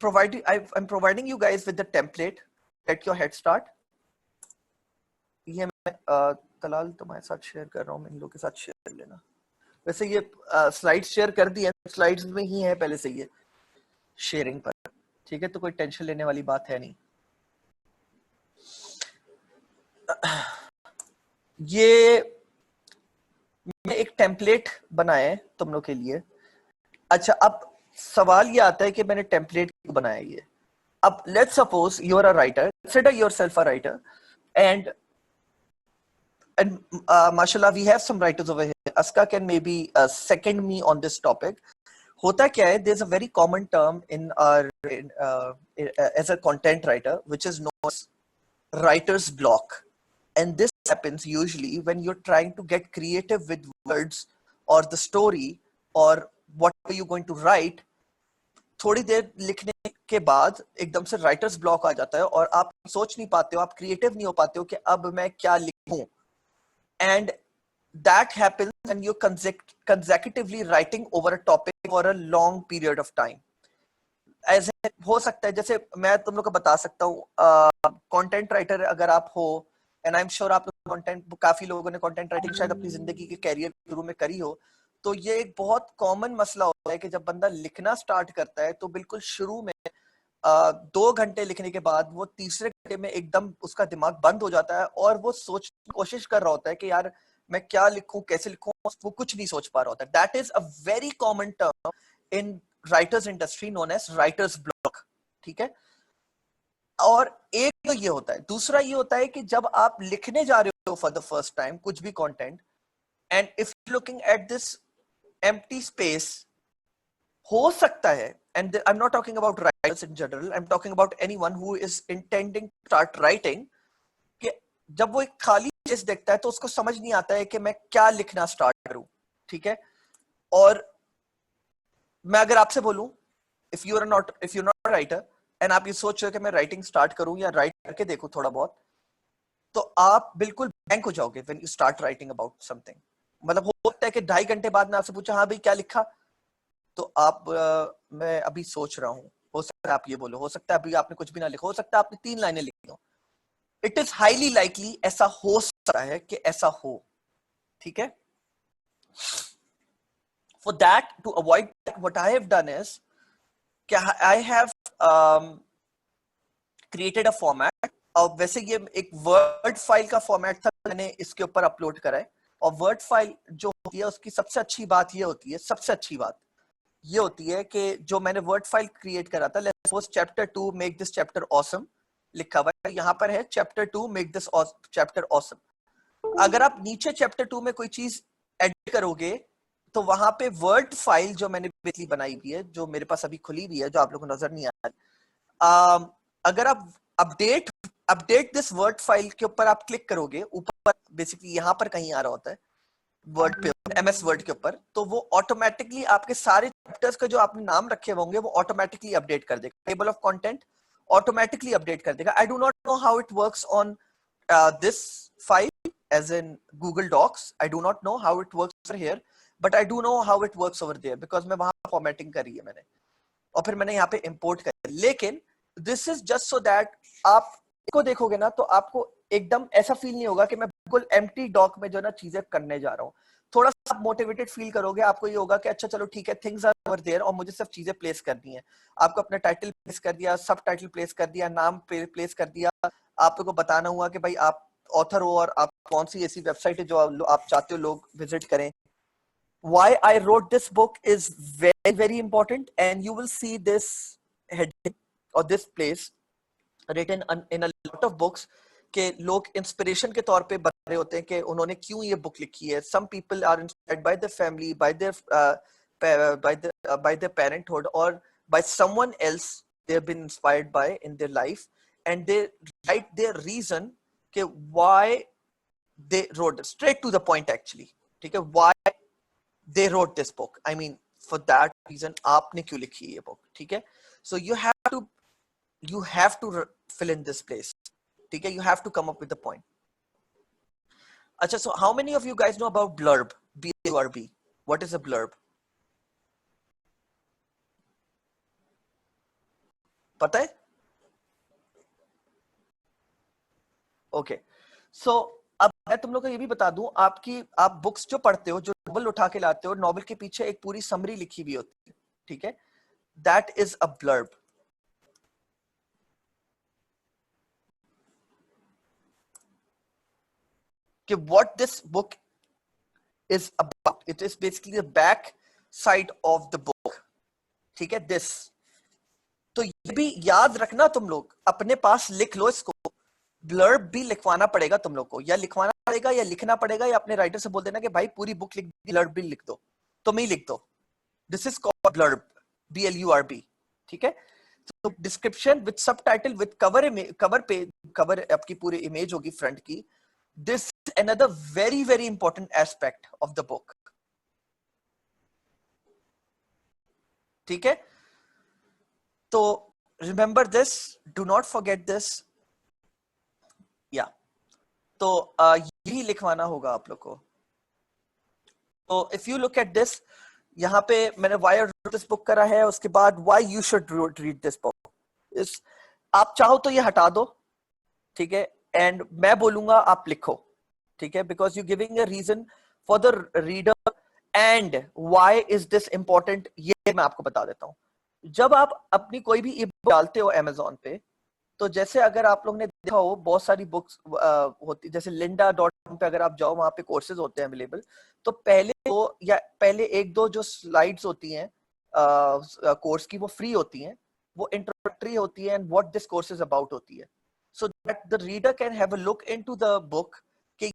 I'm providing you guys with the template. Get your head start. ये मैं तलाल तुम्हारे साथ शेयर कर रहा हूँ, इन लोगों के साथ शेयर कर लेना. वैसे ये स्लाइड्स शेयर कर दी है, स्लाइड्स में ही है पहले से ये शेयरिंग पर, ठीक है, तो कोई टेंशन लेने वाली बात है नहीं. ये मैं एक टेम्पलेट बनाया है तुम लोग के लिए. अच्छा, अब सवाल ये आता है कि मैंने टेम्पलेट क्यों बनाया ये. अब let's suppose you are a writer, consider yourself a writer, and mashallah we have some writers over here. Aska can maybe second me on this topic. Hota kya hai, there's a very common term in our as a content writer which is known as writer's block, and this happens usually when you're trying to get creative with words or the story or what are you going to write. थोड़ी देर लिखने के बाद एकदम से writers block आ जाता है और आप सोच नहीं पाते हो, आप क्रिएटिव नहीं हो पाते हो कि अब मैं क्या लिखूं. And that happens when you're consecutively writing over a topic for a long period of time. ऐसे हो सकता है, जैसे मैं तुम लोग को बता सकता हूँ, कंटेंट राइटर अगर आप हो, एंड आई एम श्योर आप कंटेंट, काफी लोगों ने कंटेंट राइटिंग शायद अपनी जिंदगी के कैरियर शुरू में करी हो, तो ये एक बहुत कॉमन मसला होता है कि जब बंदा लिखना स्टार्ट करता है तो बिल्कुल शुरू में 2 घंटे लिखने के बाद वो तीसरे घंटे में एकदम उसका दिमाग बंद हो जाता है और वो सोचने की कोशिश कर रहा होता है कि यार मैं क्या लिखूं, कैसे लिखूं, वो कुछ नहीं सोच पा रहा होता है. That is a very common term in writers industry known as writers block, ठीक है. और एक तो ये होता है, दूसरा ये होता है कि जब आप लिखने जा रहे हो फॉर द फर्स्ट टाइम कुछ भी content, and if looking at this empty space, हो सकता है, and I'm not talking about writers in general, I'm talking about anyone who is intending to start writing, कि जब वो एक खाली पेज देखता है तो उसको समझ नहीं आता है कि मैं क्या लिखना स्टार्ट करूं, ठीक है. और मैं अगर आपसे बोलूं, if you're not a writer and आप ये सोच रहे हो कि मैं राइटिंग स्टार्ट करूं या राइट करके देखूं थोड़ा बहुत, तो आप बिल्कुल ब्लैंक हो जाओगे when you start writing about something. मतलब हो सकता है कि 2.5 घंटे बाद मैं आपसे पूछा, हाँ भाई क्या लिखा, तो आप मैं अभी सोच रहा हूँ, हो सकता है आप ये बोलो, हो सकता है अभी आपने कुछ भी ना लिखा, हो सकता है आपने 3 लाइनें लिखी हो. इट इज हाईली लाइकली ऐसा हो सकता है कि ऐसा हो, ठीक है. For that, to avoid what I have done is कि I have created a format. और वैसे ये एक वर्ड फाइल का फॉर्मेट था, मैंने इसके ऊपर अपलोड करा है. और वर्ड फाइल जो होती है उसकी सबसे अच्छी बात ये होती है, सबसे अच्छी बात ये होती है कि जो मैंने वर्ड फाइल क्रिएट करा था, let's suppose chapter 2 make this chapter awesome लिखा हुआ है, यहाँ पर है chapter 2 make this chapter awesome. अगर आप नीचे चैप्टर 2 में कोई चीज एडिट करोगे तो वहां पे वर्ड फाइल जो मैंने बेसिकली बनाई हुई है, जो मेरे पास अभी खुली हुई है, जो आप लोगों को नजर नहीं आ रही, अगर आप अपडेट दिस वर्ड फाइल के ऊपर आप क्लिक करोगे, ऊपर बेसिकली यहाँ पर कहीं आ रहा होता है वर्ड पे, एमएस वर्ड के ऊपर, तो वो ऑटोमेटिकली आपके सारे चैप्टर्स का जो आपने नाम रखे होंगे वो ऑटोमेटिकली अपडेट कर देगा. Table of content automatically update कर देगा. I do not know how it works on this file as in Google Docs. I do not know how it works here, but I do know how it works over there, because मैं वहां formatting करी है मैंने, और फिर मैंने यहाँ पे इंपोर्ट करी. लेकिन this is just so that आप इसको देखोगे ना तो आपको एकदम ऐसा फील नहीं होगा कि मैं बिल्कुल एम्प्टी डॉक में जो ना चीजें करने जा रहा हूँ. थोड़ा सा आप मोटिवेटेड फील करोगे, आपको ये होगा कि अच्छा चलो ठीक है, थिंग्स आर ओवर देयर और मुझे सिर्फ चीजें प्लेस करनी है. आपको अपना टाइटल प्लेस कर दिया, सब टाइटल प्लेस कर दिया, नाम प्लेस कर दिया. आप लोग को बताना हुआ कि भाई आप ऑथर हो और आप कौन सी ऐसी वेबसाइट है जो आप चाहते हो लोग विजिट करें. Why I wrote this book is very very important, and you will see this heading or this place written in a lot of books के लोग इंस्पिरेशन के तौर पे बता रहे होते हैं कि उन्होंने क्यों ये बुक लिखी है. Some people are inspired by their family, by their parenthood, or by someone else they have been inspired by in their life, and they write their reason कि why they wrote it. Straight to the point actually, ठीक है, why they wrote this book. I mean, for that reason आपने क्यों लिखी है ये book, ठीक है. So you have to fill in this place, ठीक है. You have to come up with the point. अच्छा, so how many of you guys know about blurb? B-L-U-R-B. What is a blurb? पता है? Okay, सो अब मैं तुम लोग को ये भी बता दूं, आप बुक्स जो पढ़ते हो, जो नॉवल उठा के लाते हो, नॉवल के पीछे एक पूरी समरी लिखी हुई होती है, ठीक है? That is a blurb. कि what this book is about, it is basically the back side of the book. ठीक है? this, तो ये भी याद रखना, तुम लोग अपने पास लिख लो इसको. ब्लर्ब भी लिखवाना पड़ेगा तुम लोग को, या लिखवाना पड़ेगा या लिखना पड़ेगा, या अपने राइटर से बोल देना कि भाई पूरी बुक लिख, ब्लर्ब भी लिख दो, तुम ही लिख दो. This is called blurb, BLURB. ठीक है? तो description with subtitle with cover पे, कवर आपकी पूरी इमेज होगी फ्रंट की. This is another very, very important aspect of the book. ठीक है? तो remember this, do not forget this. Yeah. तो यही लिखवाना होगा आप लोग को. तो if you look at this, यहाँ पे मैंने why I wrote this book करा है, उसके बाद why you should read this book. आप चाहो तो ये हटा दो, ठीक है? एंड मैं बोलूंगा आप लिखो, ठीक है? Because you giving a reason for the reader and why is this important, ये मैं आपको बता देता हूं. जब आप अपनी कोई भी ई बुक डालते हो Amazon पे, तो जैसे अगर आप लोग ने देखा हो बहुत सारी बुक्स होती, जैसे lynda.com पे अगर आप जाओ, वहां पे कोर्सेज होते हैं अवेलेबल. तो पहले एक दो जो स्लाइड्स होती हैं कोर्स की, वो फ्री होती हैं, वो इंट्रोडक्टरी होती है and what this course is about होती है. So that the reader can have a look into the book कि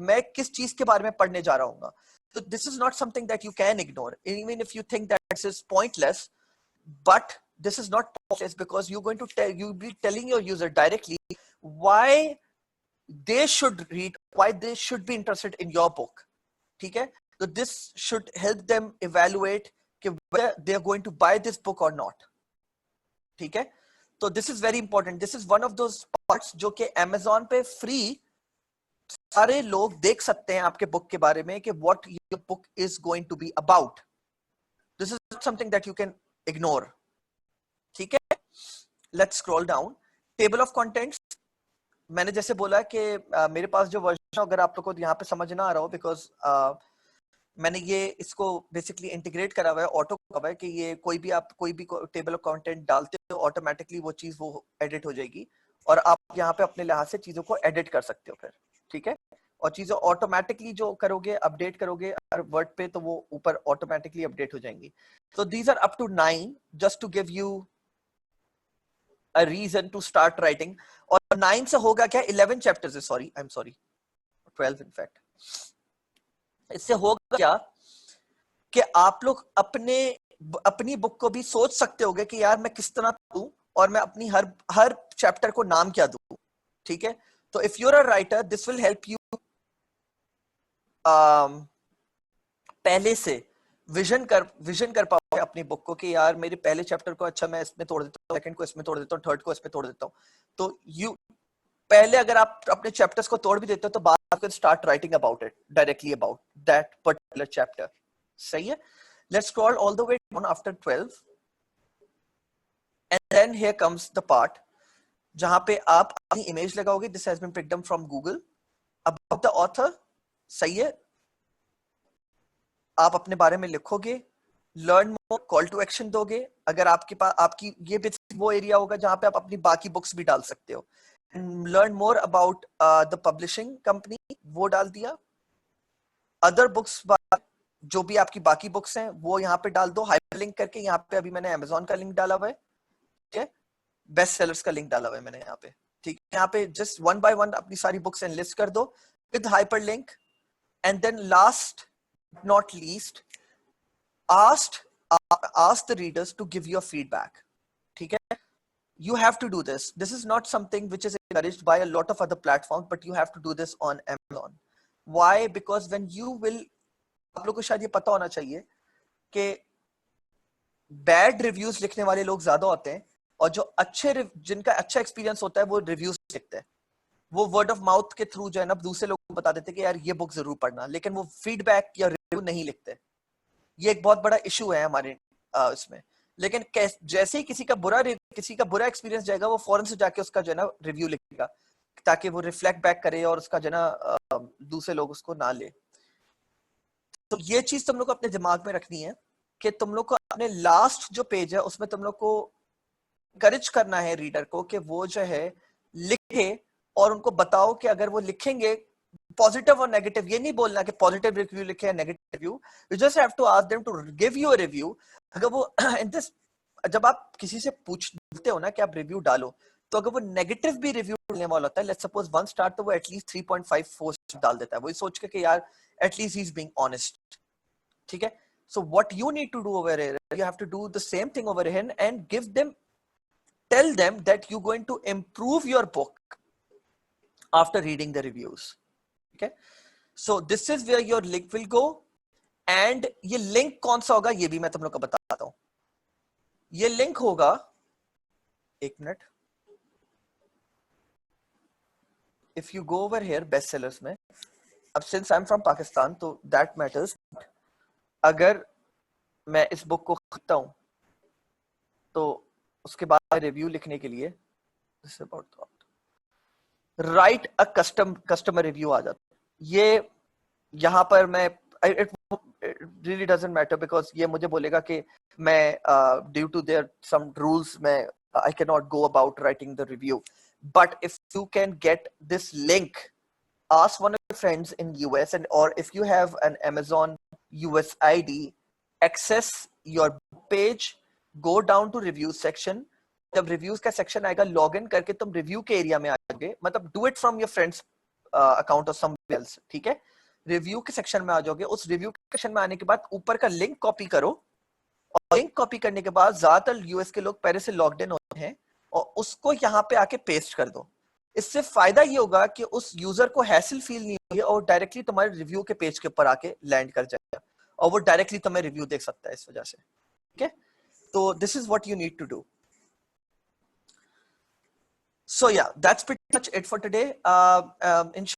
मैं किस चीज के बारे में पढ़ने जा रहा हूँ. So this is not something that you can ignore, even if you think that this is pointless. But this is not pointless because you'll be telling your user directly why they should read, why they should be interested in your book. ठीक है? So this should help them evaluate कि whether they are going to buy this book or not. ठीक है? तो this is very important. This is one of those parts जो कि Amazon पे free सारे लोग देख सकते हैं आपके बुक के बारे में कि what your book is going to be about. This is something that you can ignore. ठीक है? Let's scroll down. Table of contents, मैंने जैसे बोला कि मेरे पास जो वर्जन, अगर आप लोग को यहाँ पे समझ ना आ रहा हो, बिकॉज मैंने ये इसको बेसिकली इंटीग्रेट करा हुआ है, ऑटो करा है कि ये कोई भी टेबल ऑफ कंटेंट डालते हो, ऑटोमेटिकली वो चीज वो एडिट हो जाएगी और आप यहाँ पे अपने लिहाज से चीजों को एडिट कर सकते हो फिर. ठीक है? और चीजें ऑटोमेटिकली जो करोगे, अपडेट करोगे वर्ड पे, तो वो ऊपर ऑटोमेटिकली अपडेट हो जाएंगी. तो these are up to 9 just to give you a reason to start writing. और 9 से होगा क्या, 11 chapters, sorry I am sorry 12 in fact. इससे होगा क्या कि आप लोग अपनी बुक को भी सोच सकते होगे कि यार मैं किस तरह दूं और मैं अपनी हर चैप्टर को नाम क्या दूं. ठीक है? तो if you are a writer, this will help you पहले से विजन कर पाओगे अपनी बुक को कि यार मेरे पहले चैप्टर को अच्छा मैं इसमें तोड़ देता हूँ, सेकंड को इसमें तोड़ देता हूँ, थर्ड को इसमें तोड़ देता हूँ. तो यू पहले अगर आप अपने चैप्टर्स को तोड़ भी देते हो, तो बाद में start writing about it, directly about that particular chapter. सही है? Let's scroll all the way down after 12. And then here comes the part जहां पे आप अपनी इमेज लगाओगे. This has been picked up from Google. About the author. सही है? आप अपने बारे में लिखोगे. Learn more, call to action दोगे. अगर आपके पास आपकी ये वो एरिया होगा जहां पे आप अपनी बाकी बुक्स भी डाल सकते हो. And learn more about the publishing company, वो डाल दिया. Other books, जो भी आपकी बाकी बुक्स हैं वो यहाँ पे डाल दो हाइपरलिंक करके. यहाँ पे अभी मैंने Amazon का लिंक डाला हुआ है, ठीक है? बेस्ट सेलर्स का लिंक डाला हुआ है मैंने यहाँ पे. ठीक है? यहाँ पे जस्ट वन बाय वन अपनी सारी बुक्स एनलिस्ट कर दो with hyperlink. And then last not least, ask the readers to give your feedback. ठीक है? You have to do this. This is not something which is encouraged by a lot of other platforms, but you have to do this on Amazon. Why? Because when you will, आप लोग को शायद ये पता होना चाहिए कि bad reviews लिखने वाले लोग ज्यादा होते हैं और जो जिनका अच्छा एक्सपीरियंस होता है वो रिव्यूज लिखते हैं. वो वर्ड ऑफ माउथ के थ्रू जो है ना दूसरे लोगों को बता देते हैं कि यार ये बुक जरूर पढ़ना, लेकिन वो फीडबैक या रिव्यू नहीं लिखते. ये एक बहुत बड़ा इशू है हमारे इसमें लेकिन जैसे ही किसी का बुरा एक्सपीरियंस जाएगा, वो फौरन से जाके उसका जो है ना रिव्यू लिखेगा, ताकि वो रिफ्लेक्ट बैक करे और उसका जो है ना दूसरे लोग उसको ना ले। तो ये चीज तुम लोग को अपने दिमाग में रखनी है कि तुम लोग को अपने लास्ट जो पेज है उसमें तुम लोग को encourage करना है रीडर को कि वो जो है लिखे, और उनको बताओ कि अगर वो लिखेंगे पॉजिटिव और नेगेटिव, ये नहीं बोलना कि पॉजिटिव रिव्यू लिखे या negative review, you just have to ask them to give you a review. अगर वो इन दिस, जब आप किसी से पूछते हो ना कि आप रिव्यू डालो, तो अगर वो नेगेटिव भी रिव्यू डालने वाला होता है, लेट्स सपोज 1 स्टार, तो वो एटलीस्ट 3.5 4 डाल देता है, वही सोच के कि यार at least he is being honest. ठीक है, so what you need to do over here, you have to do the same thing over here and give them, tell them that you're going to improve your book after reading the reviews. Okay, so this is where your link will go, and ये link कौन सा होगा ये भी मैं तुम लोग को बताता हूं। ये link होगा, एक minute, if you go over here bestsellers में, अब since I'm from Pakistan तो that matters, अगर मैं इस बुक को खरीदता हूं तो उसके बाद रिव्यू लिखने के लिए राइट अ कस्टमर रिव्यू आ जाता है। ये यहाँ पर मैं it really doesn't matter, because ये मुझे बोलेगा कि मैं due to their some rules में I can not go about writing the review, but if you can get this link, ask one of your friends in US, and or if you have an Amazon US ID, access your page, go down to review section, जब reviews का section आएगा log in करके तुम review के area में आ जाओगे, मतलब do it from your friends account और समवेयर एल्स। ठीक है, रिव्यू के सेक्शन में आ जाओगे, उस रिव्यू के सेक्शन में आने के बाद ऊपर का लिंक कॉपी करो, और लिंक कॉपी करने के बाद ज्यादातर यूएस के लोग पहले से लॉग्ड इन होते हैं, और उसको यहाँ पे आके पेस्ट कर दो। इससे फायदा ये होगा कि उस यूजर को हैसल फील नहीं होगी और डायरेक्टली तुम्हारे रिव्यू के पेज के ऊपर आके लैंड कर जाएगा, और वो डायरेक्टली तुम्हें रिव्यू देख सकता है इस वजह से। ठीक है, तो this is what you need to do. So yeah, that's pretty much it for today.